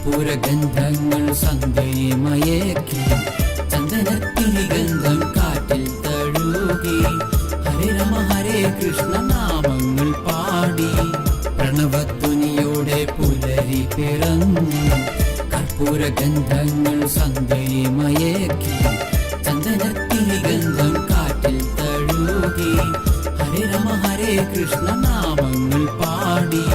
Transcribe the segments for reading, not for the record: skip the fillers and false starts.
കർപ്പൂരഗന്ധങ്ങൾ സന്ധ്യയെ മയക്കി, ചന്ദനത്തിരി ഗന്ധം കാറ്റിൽ തഴുകി, ഹരേ രമ ഹരേ കൃഷ്ണ നാമങ്ങൾ പാടി, പ്രണവധ്വനിയോടെ പുലരി പിറന്നു. കർപ്പൂരഗന്ധങ്ങൾ സന്ധ്യയെ മയക്കി, ചന്ദനത്തിരി ഗന്ധം കാറ്റിൽ തഴുകി, ഹരേ രമ ഹരേ കൃഷ്ണ നാമങ്ങൾ പാടി.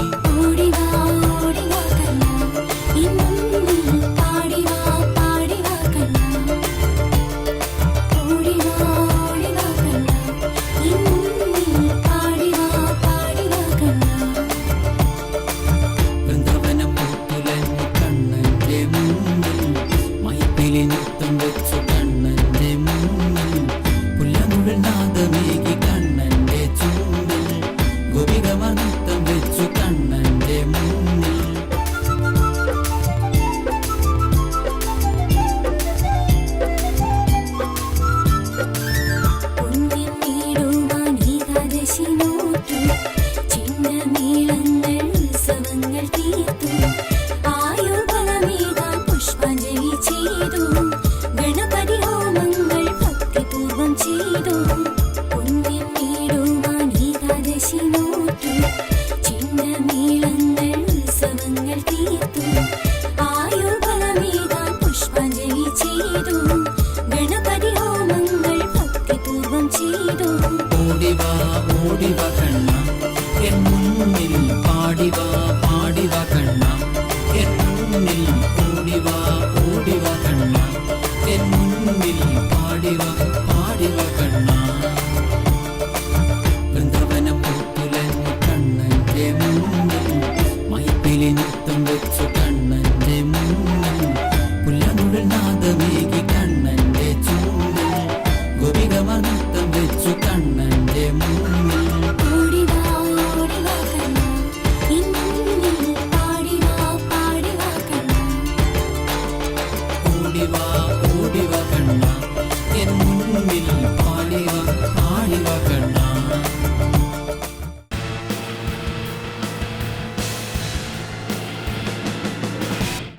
നൃത്തം വെച്ചു കണ്ണന്റെ മുന്നിൽ, പുല്ലമുഴൽ നാദമേകി കണ്ണന്റെ ചുണ്ടിൽ, ഗോപികമാർ നൃത്തം വെച്ചു കണ്ണന്റെ മുന്നിൽ. ഓടിവാ ഓടിവാ കണ്ണ എൻ മുന്നിൽ, പാടിവാ പാടിവാ കണ്ണ എൻ മുന്നിൽ, ഓടിവാ ഓടിവാ കണ്ണ എൻ മുന്നിൽ, പാടിവാ പാടിവാ കണ്ണ. വൃന്ദവനം പൂത്തുലഞ്ഞ കണ്ണന്റെ മുന്നിൽ, മൈപ്പിലി നൃത്തം വെച്ചു കണ്ണന്റെ മുന്നിൽ, പുല്ലമുഴൽ നാദമേകി കണ്ണന്റെ ചുണ്ടിൽ, ഗോപികമാർ നൃത്തം വെച്ചു കണ്ണന്റെ മുന്നിൽ. ഓടിവാ ഓടിവാ കണ്ണ